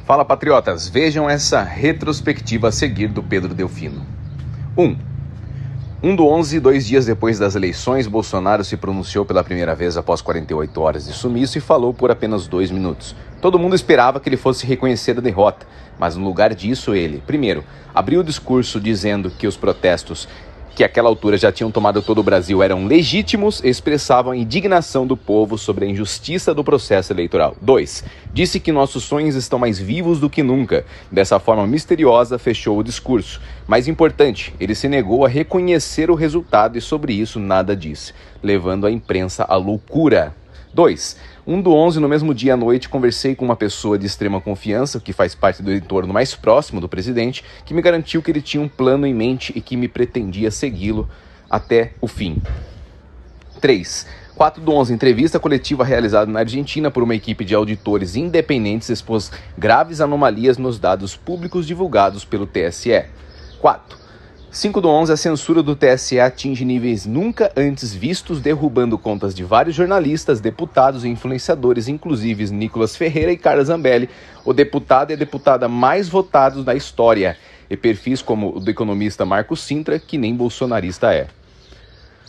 Fala, patriotas, vejam essa retrospectiva a seguir do Pedro Delfino. 1 do 11, 2 dias depois das eleições, Bolsonaro se pronunciou pela primeira vez após 48 horas de sumiço e falou por apenas 2 minutos. Todo mundo esperava que ele fosse reconhecer a derrota, mas no lugar disso ele, primeiro, abriu o discurso dizendo que os protestos que àquela altura já tinham tomado todo o Brasil eram legítimos e expressavam a indignação do povo sobre a injustiça do processo eleitoral. 2. Disse que nossos sonhos estão mais vivos do que nunca. Dessa forma misteriosa, fechou o discurso. Mais importante, ele se negou a reconhecer o resultado e sobre isso nada disse, levando a imprensa à loucura. 2. 1 do 11, no mesmo dia à noite, conversei com uma pessoa de extrema confiança, que faz parte do entorno mais próximo do presidente, que me garantiu que ele tinha um plano em mente e que me pretendia segui-lo até o fim. 3. 4 do 11, entrevista coletiva realizada na Argentina por uma equipe de auditores independentes expôs graves anomalias nos dados públicos divulgados pelo TSE. 4. 5 do 11, a censura do TSE atinge níveis nunca antes vistos, derrubando contas de vários jornalistas, deputados e influenciadores, inclusive Nicolas Ferreira e Carla Zambelli, o deputado e a deputada mais votados da história, e perfis como o do economista Marco Sintra, que nem bolsonarista é.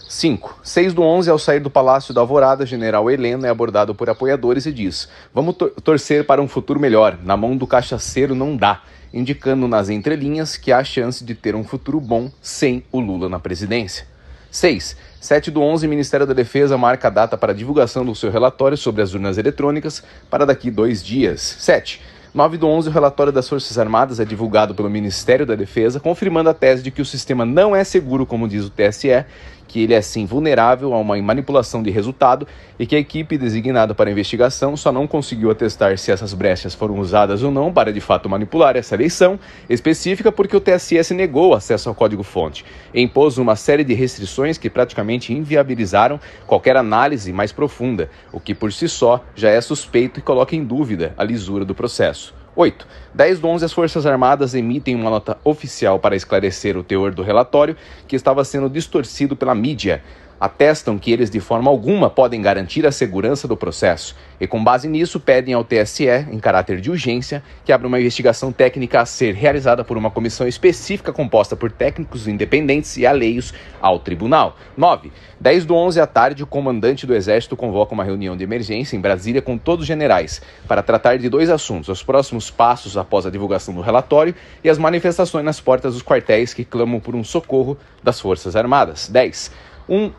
5. 6 do 11, ao sair do Palácio da Alvorada, General Heleno é abordado por apoiadores e diz: "Vamos torcer para um futuro melhor, na mão do cachaceiro não dá", indicando nas entrelinhas que há chance de ter um futuro bom sem o Lula na presidência. 6. 7 do 11, Ministério da Defesa marca a data para a divulgação do seu relatório sobre as urnas eletrônicas para daqui 2 dias. 7. 9 do 11, o relatório das Forças Armadas é divulgado pelo Ministério da Defesa, confirmando a tese de que o sistema não é seguro, como diz o TSE, que ele é sim vulnerável a uma manipulação de resultado e que a equipe designada para a investigação só não conseguiu atestar se essas brechas foram usadas ou não para de fato manipular essa eleição específica porque o TSE se negou acesso ao código-fonte e impôs uma série de restrições que praticamente inviabilizaram qualquer análise mais profunda, o que por si só já é suspeito e coloca em dúvida a lisura do processo. 8. 10 do 11, as Forças Armadas emitem uma nota oficial para esclarecer o teor do relatório que estava sendo distorcido pela mídia. Atestam que eles de forma alguma podem garantir a segurança do processo e com base nisso pedem ao TSE, em caráter de urgência, que abra uma investigação técnica a ser realizada por uma comissão específica composta por técnicos independentes e alheios ao tribunal. 9. 10 do 11 à tarde, o comandante do Exército convoca uma reunião de emergência em Brasília com todos os generais para tratar de 2 assuntos: os próximos passos após a divulgação do relatório e as manifestações nas portas dos quartéis que clamam por um socorro das Forças Armadas. 10.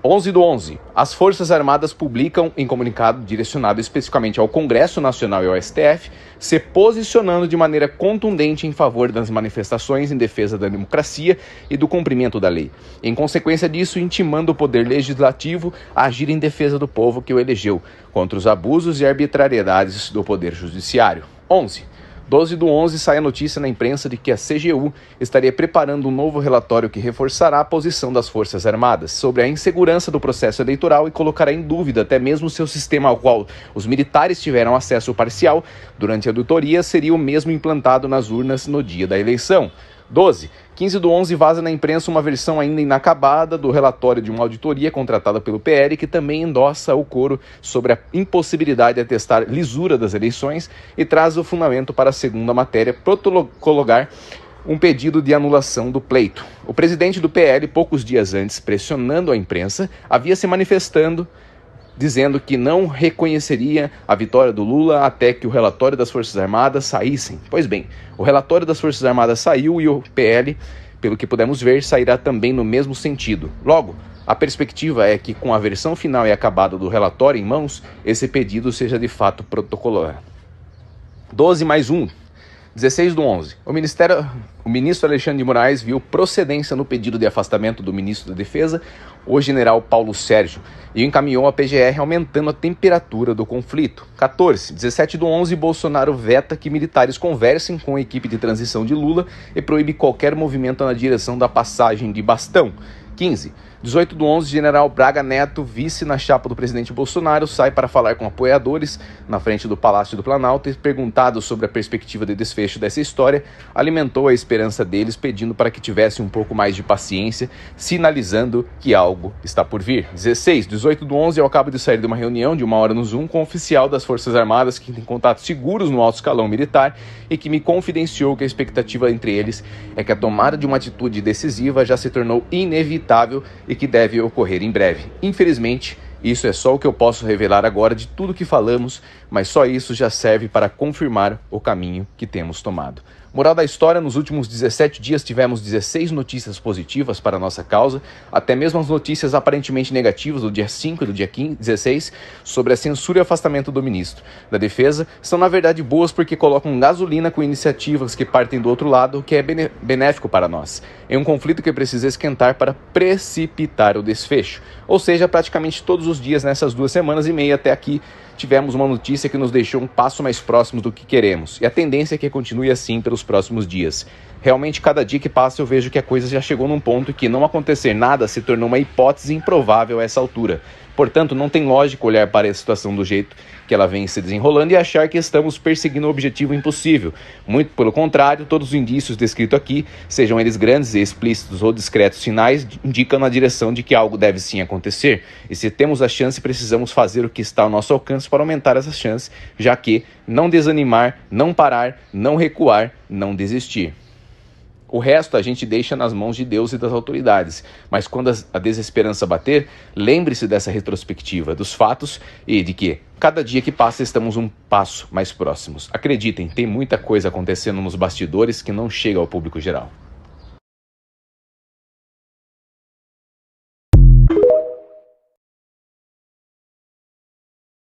11 do 11. As Forças Armadas publicam em comunicado direcionado especificamente ao Congresso Nacional e ao STF, se posicionando de maneira contundente em favor das manifestações em defesa da democracia e do cumprimento da lei. Em consequência disso, intimando o Poder Legislativo a agir em defesa do povo que o elegeu, contra os abusos e arbitrariedades do Poder Judiciário. 11. 12 do 11, sai a notícia na imprensa de que a CGU estaria preparando um novo relatório que reforçará a posição das Forças Armadas sobre a insegurança do processo eleitoral e colocará em dúvida até mesmo o seu sistema ao qual os militares tiveram acesso parcial durante a auditoria seria o mesmo implantado nas urnas no dia da eleição. 12. 15 do 11, vaza na imprensa uma versão ainda inacabada do relatório de uma auditoria contratada pelo PL que também endossa o coro sobre a impossibilidade de atestar lisura das eleições e traz o fundamento para a segunda matéria protocologar um pedido de anulação do pleito. O presidente do PL, poucos dias antes, pressionando a imprensa, havia se manifestando dizendo que não reconheceria a vitória do Lula até que o relatório das Forças Armadas saíssem. Pois bem, o relatório das Forças Armadas saiu e o PL, pelo que pudemos ver, sairá também no mesmo sentido. Logo, a perspectiva é que com a versão final e acabada do relatório em mãos, esse pedido seja de fato protocolar. 12 mais 1. 16 do 11. O ministro Alexandre de Moraes viu procedência no pedido de afastamento do ministro da Defesa, o general Paulo Sérgio, e encaminhou a PGR aumentando a temperatura do conflito. 14. 17 do 11. Bolsonaro veta que militares conversem com a equipe de transição de Lula e proíbe qualquer movimento na direção da passagem de bastão. 15. 18/11, General Braga Neto, vice na chapa do presidente Bolsonaro, sai para falar com apoiadores na frente do Palácio do Planalto e, perguntado sobre a perspectiva de desfecho dessa história, alimentou a esperança deles, pedindo para que tivesse um pouco mais de paciência, sinalizando que algo está por vir. 16. 18/11, eu acabo de sair de uma reunião de 1 hora no Zoom com um oficial das Forças Armadas que tem contatos seguros no alto escalão militar e que me confidenciou que a expectativa entre eles é que a tomada de uma atitude decisiva já se tornou inevitável e que deve ocorrer em breve. Infelizmente, isso é só o que eu posso revelar agora de tudo que falamos, mas só isso já serve para confirmar o caminho que temos tomado. Moral da história, nos últimos 17 dias tivemos 16 notícias positivas para a nossa causa, até mesmo as notícias aparentemente negativas do dia 5 e do dia 16 sobre a censura e afastamento do ministro da Defesa são na verdade boas porque colocam gasolina com iniciativas que partem do outro lado, o que é benéfico para nós. É um conflito que precisa esquentar para precipitar o desfecho. Ou seja, praticamente todos os dias nessas 2 semanas e meia até aqui, tivemos uma notícia que nos deixou um passo mais próximo do que queremos. E a tendência é que continue assim pelos próximos dias. Realmente, cada dia que passa eu vejo que a coisa já chegou num ponto que não acontecer nada se tornou uma hipótese improvável a essa altura. Portanto, não tem lógica olhar para a situação do jeito que ela vem se desenrolando e achar que estamos perseguindo um objetivo impossível. Muito pelo contrário, todos os indícios descritos aqui, sejam eles grandes e explícitos ou discretos sinais, indicam na direção de que algo deve sim acontecer. E se temos a chance, precisamos fazer o que está ao nosso alcance para aumentar essas chances, já que não desanimar, não parar, não recuar, não desistir. O resto a gente deixa nas mãos de Deus e das autoridades. Mas quando a desesperança bater, lembre-se dessa retrospectiva, dos fatos e de que cada dia que passa estamos um passo mais próximos. Acreditem, tem muita coisa acontecendo nos bastidores que não chega ao público geral.